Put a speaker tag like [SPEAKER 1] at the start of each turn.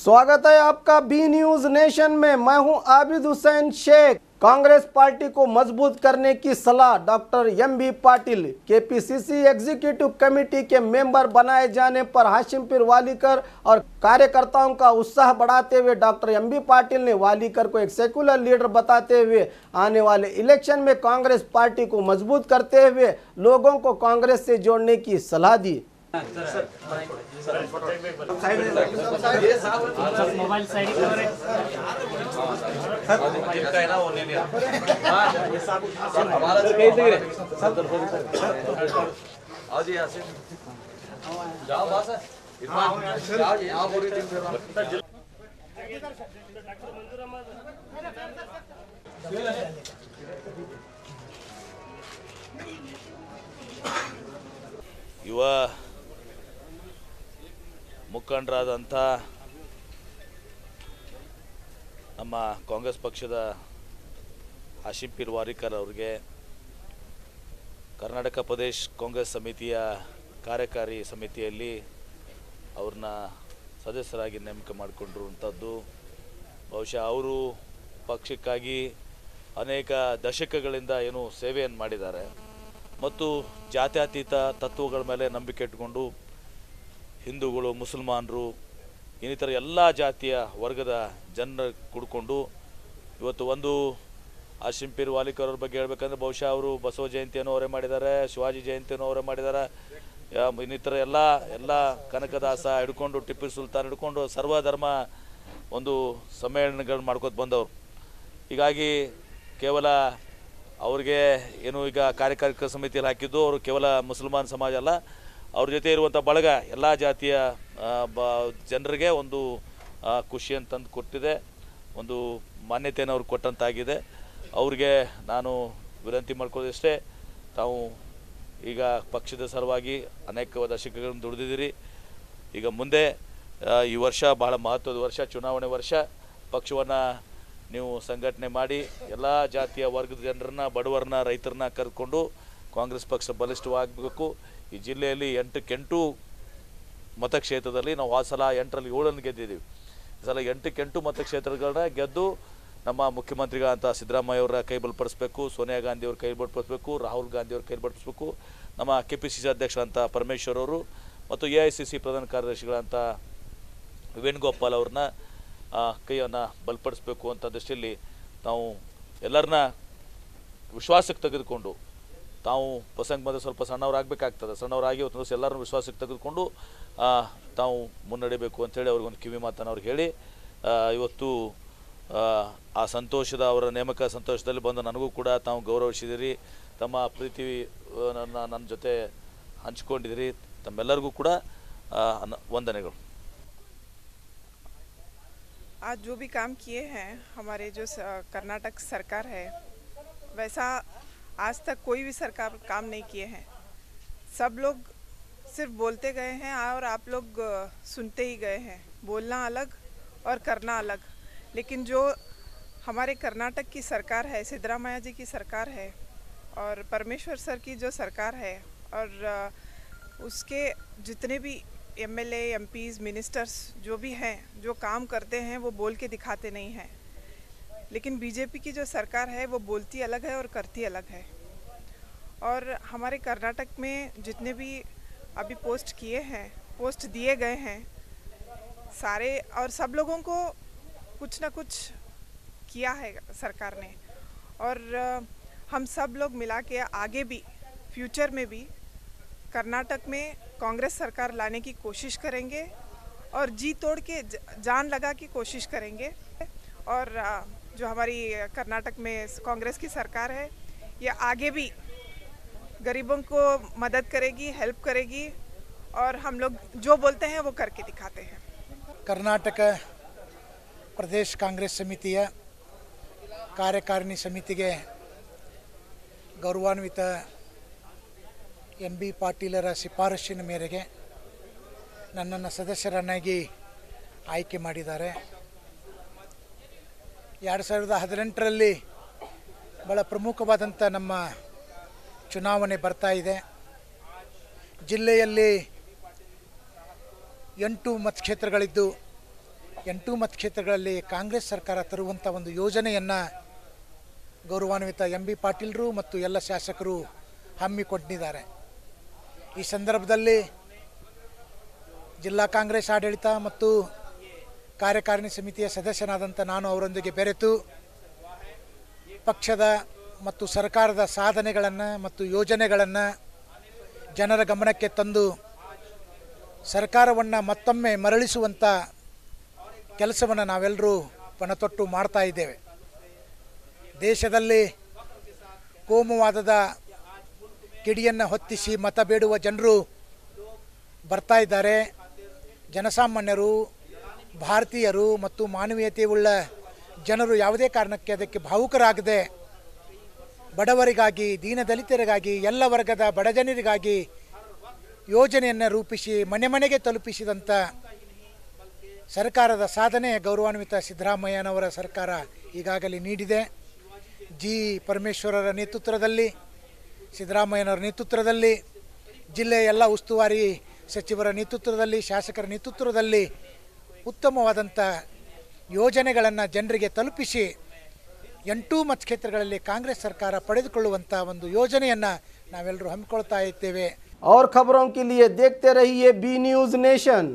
[SPEAKER 1] स्वागत है आपका बी न्यूज नेशन में। मैं हूं आबिद हुसैन शेख। कांग्रेस पार्टी को मजबूत करने की सलाह doctor MB. Patil. KPCC executive committee के मेंबर बनाए जाने पर हाशिम पीर वालीकर और कार्यकर्ताओं का उत्साह बढ़ाते हुए डॉक्टर एम.बी. पाटिल ने वालीकर को एक सेकुलर लीडर बताते हुए आने वाले इलेक्शन में कांग्रेस पार्टी को मजबूत करते हुए लोगों को कांग्रेस से जोड़ने की सलाह दी।
[SPEAKER 2] मोबाइल साइड
[SPEAKER 3] युवा ಮುಖಂಡರಾದಂಥ ನಮ್ಮ ಕಾಂಗ್ರೆಸ್ ಪಕ್ಷದ ಹಾಶಿಂ ಪೀರ್ ವಾಲಿಕರ್ ಅವರಿಗೆ ಕರ್ನಾಟಕ ಪ್ರದೇಶ ಕಾಂಗ್ರೆಸ್ ಸಮಿತಿಯ ಕಾರ್ಯಕಾರಿ ಸಮಿತಿಯಲ್ಲಿ ಅವ್ರನ್ನ ಸದಸ್ಯರಾಗಿ ನೇಮಕ ಮಾಡಿಕೊಂಡಿರುವಂಥದ್ದು ಬಹುಶಃ ಅವರು ಪಕ್ಷಕ್ಕಾಗಿ ಅನೇಕ ದಶಕಗಳಿಂದ ಏನು ಸೇವೆಯನ್ನು ಮಾಡಿದ್ದಾರೆ ಮತ್ತು ಜಾತ್ಯತೀತ ತತ್ವಗಳ ಮೇಲೆ ನಂಬಿಕೆ ಇಟ್ಟುಕೊಂಡು ಹಿಂದೂಗಳು ಮುಸಲ್ಮಾನರು ಇನ್ನಿತರ ಎಲ್ಲ ಜಾತಿಯ ವರ್ಗದ ಜನರ ಕುಡ್ಕೊಂಡು ಇವತ್ತು ಒಂದು ಹಾಶಿಂ ಪೀರ್ ವಾಲಿಕರ್ ಅವ್ರ ಬಗ್ಗೆ ಹೇಳಬೇಕಂದ್ರೆ ಬಹುಶಃ ಅವರು ಬಸವ ಜಯಂತಿಯನ್ನು ಅವರೇ ಮಾಡಿದ್ದಾರೆ, ಶಿವಾಜಿ ಜಯಂತಿಯನ್ನು ಅವರೇ ಮಾಡಿದ್ದಾರೆ, ಇನ್ನಿತರ ಎಲ್ಲ ಕನಕದಾಸ ಹಿಡ್ಕೊಂಡು ಟಿಪ್ಪು ಸುಲ್ತಾನ್ ಹಿಡ್ಕೊಂಡು ಸರ್ವಧರ್ಮ ಒಂದು ಸಮ್ಮೇಳನಗಳು ಮಾಡ್ಕೊತ ಬಂದವರು. ಹೀಗಾಗಿ ಕೇವಲ ಅವ್ರಿಗೆ ಏನು ಈಗ ಕಾರ್ಯಕಾರಿ ಸಮಿತಿಯಲ್ಲಿ ಹಾಕಿದ್ದು ಅವರು ಕೇವಲ ಮುಸಲ್ಮಾನ್ ಸಮಾಜ ಅಲ್ಲ, ಅವ್ರ ಜೊತೆ ಇರುವಂಥ ಬಳಗ ಎಲ್ಲ ಜಾತಿಯ ಜನರಿಗೆ ಒಂದು ಖುಷಿಯನ್ನು ತಂದು ಕೊಟ್ಟಿದೆ, ಒಂದು ಮಾನ್ಯತೆಯನ್ನು ಅವ್ರಿಗೆ ಕೊಟ್ಟಂತಾಗಿದೆ. ಅವ್ರಿಗೆ ನಾನು ವಿನಂತಿ ಮಾಡ್ಕೊಳ್ಳೋದಷ್ಟೇ, ತಾವು ಈಗ ಪಕ್ಷದ ಸಲುವಾಗಿ ಅನೇಕ ದಶಕಗಳನ್ನು ದುಡಿದಿದ್ದೀರಿ. ಈಗ ಮುಂದೆ ಈ ವರ್ಷ ಬಹಳ ಮಹತ್ವದ ವರ್ಷ, ಚುನಾವಣೆ ವರ್ಷ. ಪಕ್ಷವನ್ನು ನೀವು ಸಂಘಟನೆ ಮಾಡಿ ಎಲ್ಲ ಜಾತಿಯ ವರ್ಗದ ಜನರನ್ನ, ಬಡವರನ್ನ, ರೈತರನ್ನ ಕರೆದುಕೊಂಡು ಕಾಂಗ್ರೆಸ್ ಪಕ್ಷ ಬಲಿಷ್ಠವಾಗಬೇಕು. ಈ ಜಿಲ್ಲೆಯಲ್ಲಿ 8 ಮತಕ್ಷೇತ್ರದಲ್ಲಿ ನಾವು ಆ ಸಲ 8ರಲ್ಲಿ 7 ಗೆದ್ದಿದ್ದೀವಿ. ಈ ಸಲ 8 ಮತಕ್ಷೇತ್ರಗಳನ್ನ ಗೆದ್ದು ನಮ್ಮ ಮುಖ್ಯಮಂತ್ರಿಗಳಂತ ಸಿದ್ದರಾಮಯ್ಯ ಅವರ ಕೈ ಬಲಪಡಿಸಬೇಕು, ಸೋನಿಯಾ ಗಾಂಧಿ ಅವ್ರ ಕೈ ಬಲಪಡಿಸಬೇಕು, ರಾಹುಲ್ ಗಾಂಧಿ ಅವ್ರ ಕೈ ಬಲಪಡಿಸಬೇಕು, ನಮ್ಮ ಕೆಪಿಸಿಸಿ ಅಧ್ಯಕ್ಷರಂತ ಪರಮೇಶ್ವರ್ ಅವರು ಮತ್ತು ಎಐಸಿಸಿ ಪ್ರಧಾನ ಕಾರ್ಯದರ್ಶಿಗಳಂತ ವೇಣುಗೋಪಾಲ್ ಅವ್ರನ್ನ ಕೈಯನ್ನು ಬಲಪಡಿಸಬೇಕು ಅಂತ ದೃಷ್ಟಿಯಲ್ಲಿ ನಾವು ಎಲ್ಲರನ್ನ ವಿಶ್ವಾಸಕ್ಕೆ ತೆಗೆದುಕೊಂಡು, ತಾವು ಪ್ರಸಂಗ ಬಂದರೆ ಸ್ವಲ್ಪ ಸಣ್ಣವರಾಗಬೇಕಾಗ್ತದೆ, ಸಣ್ಣವರಾಗಿ ಇವತ್ತು ದಿವಸ ಎಲ್ಲರನ್ನೂ ವಿಶ್ವಾಸಕ್ಕೆ ತೆಗೆದುಕೊಂಡು ತಾವು ಮುನ್ನಡೆಯಬೇಕು ಅಂಥೇಳಿ ಅವ್ರಿಗೊಂದು ಕಿವಿ ಮಾತನ್ನು ಅವ್ರಿಗೆ ಹೇಳಿ, ಇವತ್ತು ಆ ಸಂತೋಷದ ಅವರ ನೇಮಕ ಸಂತೋಷದಲ್ಲಿ ಬಂದು ನನಗೂ ಕೂಡ ತಾವು ಗೌರವಿಸಿದಿರಿ, ತಮ್ಮ ಪ್ರೀತಿ ನನ್ನ ಜೊತೆ ಹಂಚಿಕೊಂಡಿದಿರಿ. ತಮ್ಮೆಲ್ಲರಿಗೂ ಕೂಡ ವಂದನೆಗಳು.
[SPEAKER 4] आज जो भी काम किए हैं हमारे जो कर्नाटक सरकार है, वैसा आज तक कोई भी सरकार काम नहीं किए हैं. सब लोग सिर्फ बोलते गए हैं और आप लोग सुनते ही गए हैं. बोलना अलग और करना अलग. लेकिन जो हमारे कर्नाटक की सरकार है, सिद्धरामैया जी की सरकार है और परमेश्वर सर की जो सरकार है और उसके जितने भी एमएलए, एमपीज़, मिनिस्टर्स जो भी हैं, जो काम करते हैं वो बोल के दिखाते नहीं हैं. लेकिन बीजेपी की जो सरकार है वो बोलती अलग है और करती अलग है. और हमारे कर्नाटक में जितने भी अभी पोस्ट किए हैं, पोस्ट दिए गए हैं सारे, और सब लोगों को कुछ ना कुछ किया है सरकार ने. और हम सब लोग मिला के आगे भी फ्यूचर में भी कर्नाटक में कांग्रेस सरकार लाने की कोशिश करेंगे और जी तोड़ के जान लगा की कोशिश करेंगे. और जो हमारी कर्नाटक में कांग्रेस की सरकार है ये आगे भी गरीबों को मदद करेगी, हेल्प करेगी और हम लोग जो बोलते हैं वो करके दिखाते हैं.
[SPEAKER 5] कर्नाटक प्रदेश कांग्रेस समितिಯ ಕಾರ್ಯಕಾರಿಣಿ ಸಮಿತಿಗೆ ಗೌರವಾನ್ವಿತ ಎಂ.ಬಿ. ಪಾಟೀಲರ ಶಿಫಾರಸ್ಸಿನ ಮೇರೆಗೆ ನನ್ನನ್ನು ಸದಸ್ಯರನ್ನಾಗಿ ಆಯ್ಕೆ ಮಾಡಿದ್ದಾರೆ. 2018ರಲ್ಲಿ ಭಾಳ ಪ್ರಮುಖವಾದಂಥ ನಮ್ಮ ಚುನಾವಣೆ ಬರ್ತಾ ಇದೆ. ಜಿಲ್ಲೆಯಲ್ಲಿ 8 ಮತಕ್ಷೇತ್ರಗಳಿದ್ದು 8 ಮತಕ್ಷೇತ್ರಗಳಲ್ಲಿ ಕಾಂಗ್ರೆಸ್ ಸರ್ಕಾರ ತರುವಂಥ ಒಂದು ಯೋಜನೆಯನ್ನು ಗೌರವಾನ್ವಿತ ಎಂ ಬಿ ಪಾಟೀಲರು ಮತ್ತು ಎಲ್ಲ ಶಾಸಕರು ಹಮ್ಮಿಕೊಂಡಿದ್ದಾರೆ. ಈ ಸಂದರ್ಭದಲ್ಲಿ ಜಿಲ್ಲಾ ಕಾಂಗ್ರೆಸ್ ಆಡಳಿತ ಮತ್ತು ಕಾರ್ಯಕಾರಿಣಿ ಸಮಿತಿಯ ಸದಸ್ಯನಾದಂಥ ನಾನು ಅವರೊಂದಿಗೆ ಬೆರೆತು ಪಕ್ಷದ ಮತ್ತು ಸರ್ಕಾರದ ಸಾಧನೆಗಳನ್ನು ಮತ್ತು ಯೋಜನೆಗಳನ್ನು ಜನರ ಗಮನಕ್ಕೆ ತಂದು ಸರ್ಕಾರವನ್ನು ಮತ್ತೊಮ್ಮೆ ಮರಳಿಸುವಂಥ ಕೆಲಸವನ್ನು ನಾವೆಲ್ಲರೂ ಪಣತೊಟ್ಟು ಮಾಡ್ತಾ ಇದ್ದೇವೆ. ದೇಶದಲ್ಲಿ ಕೋಮುವಾದದ ಕಿಡಿಯನ್ನು ಹೊತ್ತಿಸಿ ಮತ ಬೇಡುವ ಜನರು ಬರ್ತಾ ಇದ್ದಾರೆ. ಜನಸಾಮಾನ್ಯರು, ಭಾರತೀಯರು ಮತ್ತು ಮಾನವೀಯತೆ ಉಳ್ಳ ಜನರು ಯಾವುದೇ ಕಾರಣಕ್ಕೆ ಅದಕ್ಕೆ ಭಾವುಕರಾಗದೆ ಬಡವರಿಗಾಗಿ, ದೀನದಲಿತರಿಗಾಗಿ, ಎಲ್ಲ ವರ್ಗದ ಬಡಜನರಿಗಾಗಿ ಯೋಜನೆಯನ್ನು ರೂಪಿಸಿ ಮನೆ ಮನೆಗೆ ತಲುಪಿಸಿದಂಥ ಸರ್ಕಾರದ ಸಾಧನೆ ಗೌರವಾನ್ವಿತ ಸಿದ್ದರಾಮಯ್ಯನವರ ಸರ್ಕಾರ ಈಗಾಗಲೇ ನೀಡಿದೆ. ಜಿ ಪರಮೇಶ್ವರರ ನೇತೃತ್ವದಲ್ಲಿ, ಸಿದ್ದರಾಮಯ್ಯನವರ ನೇತೃತ್ವದಲ್ಲಿ, ಜಿಲ್ಲೆಯ ಎಲ್ಲ ಉಸ್ತುವಾರಿ ಸಚಿವರ ನೇತೃತ್ವದಲ್ಲಿ, ಶಾಸಕರ ನೇತೃತ್ವದಲ್ಲಿ ಉತ್ತಮವಾದಂಥ ಯೋಜನೆಗಳನ್ನು ಜನರಿಗೆ ತಲುಪಿಸಿ 8 ಮತಕ್ಷೇತ್ರಗಳಲ್ಲಿ ಕಾಂಗ್ರೆಸ್ ಸರ್ಕಾರ ಪಡೆದುಕೊಳ್ಳುವಂಥ ಒಂದು ಯೋಜನೆಯನ್ನು ನಾವೆಲ್ಲರೂ ಹಮ್ಮಿಕೊಳ್ತಾ ಇದ್ದೇವೆ.
[SPEAKER 1] और खबरों के लिए देखते रहिए बी न्यूज़ नेशन।